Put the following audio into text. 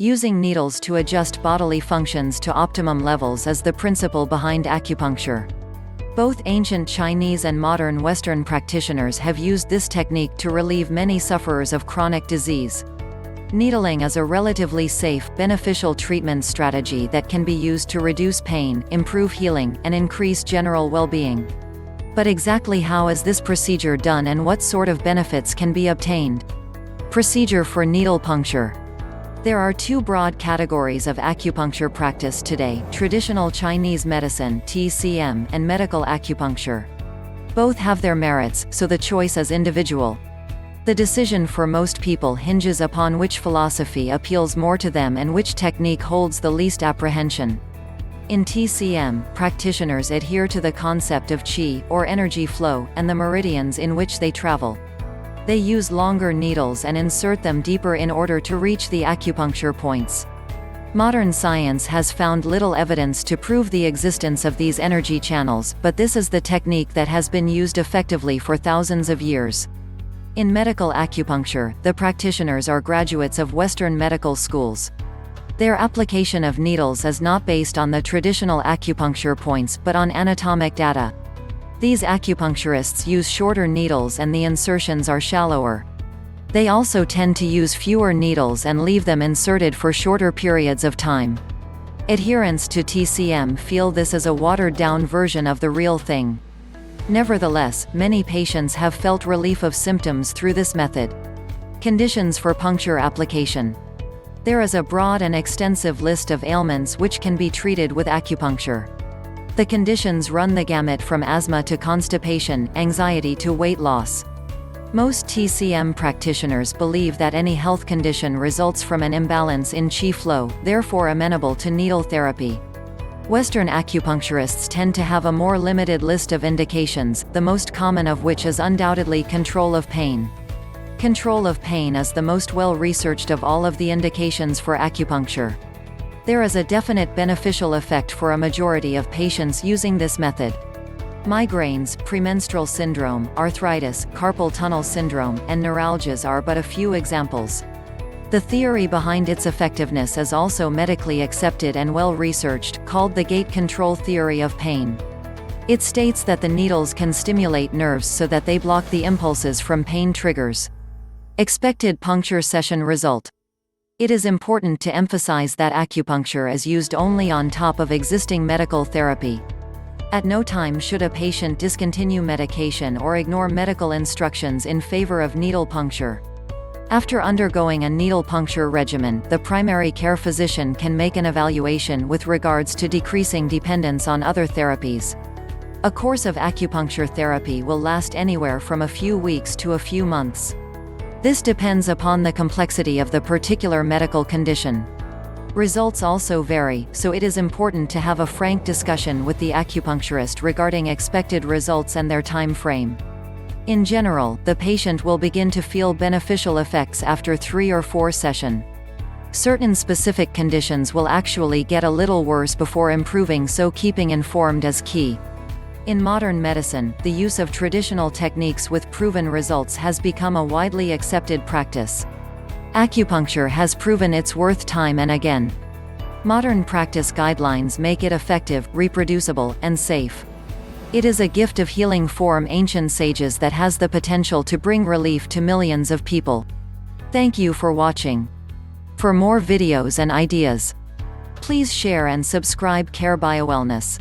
Using needles to adjust bodily functions to optimum levels is the principle behind acupuncture. Both ancient Chinese and modern Western practitioners have used this technique to relieve many sufferers of chronic disease. Needling is a relatively safe, beneficial treatment strategy that can be used to reduce pain, improve healing, and increase general well-being. But exactly how is this procedure done and what sort of benefits can be obtained? Procedure for needle puncture. There are two broad categories of acupuncture practice today: traditional Chinese medicine (TCM) and medical acupuncture. Both have their merits, so the choice is individual. The decision for most people hinges upon which philosophy appeals more to them and which technique holds the least apprehension. In TCM, practitioners adhere to the concept of qi, or energy flow, and the meridians in which they travel. They use longer needles and insert them deeper in order to reach the acupuncture points. Modern science has found little evidence to prove the existence of these energy channels, but this is the technique that has been used effectively for thousands of years. In medical acupuncture, the practitioners are graduates of Western medical schools. Their application of needles is not based on the traditional acupuncture points but on anatomic data. These acupuncturists use shorter needles and the insertions are shallower. They also tend to use fewer needles and leave them inserted for shorter periods of time. Adherents to TCM feel this is a watered-down version of the real thing. Nevertheless, many patients have felt relief of symptoms through this method. Conditions for puncture application. There is a broad and extensive list of ailments which can be treated with acupuncture. The conditions run the gamut from asthma to constipation, anxiety to weight loss. Most TCM practitioners believe that any health condition results from an imbalance in qi flow, therefore amenable to needle therapy. Western acupuncturists tend to have a more limited list of indications, the most common of which is undoubtedly control of pain. Control of pain is the most well-researched of all of the indications for acupuncture. There is a definite beneficial effect for a majority of patients using this method. Migraines, premenstrual syndrome, arthritis, carpal tunnel syndrome, and neuralgias are but a few examples. The theory behind its effectiveness is also medically accepted and well-researched, called the gate control theory of pain. It states that the needles can stimulate nerves so that they block the impulses from pain triggers. Expected puncture session result. It is important to emphasize that acupuncture is used only on top of existing medical therapy. At no time should a patient discontinue medication or ignore medical instructions in favor of needle puncture. After undergoing a needle puncture regimen, the primary care physician can make an evaluation with regards to decreasing dependence on other therapies. A course of acupuncture therapy will last anywhere from a few weeks to a few months. This depends upon the complexity of the particular medical condition. Results also vary, so it is important to have a frank discussion with the acupuncturist regarding expected results and their time frame. In general, the patient will begin to feel beneficial effects after 3 or 4 sessions. Certain specific conditions will actually get a little worse before improving, so keeping informed is key. In modern medicine, the use of traditional techniques with proven results has become a widely accepted practice. Acupuncture has proven its worth time and again. Modern practice guidelines make it effective, reproducible, and safe. It is a gift of healing from ancient sages that has the potential to bring relief to millions of people. Thank you for watching. For more videos and ideas, please share and subscribe Care Biowellness.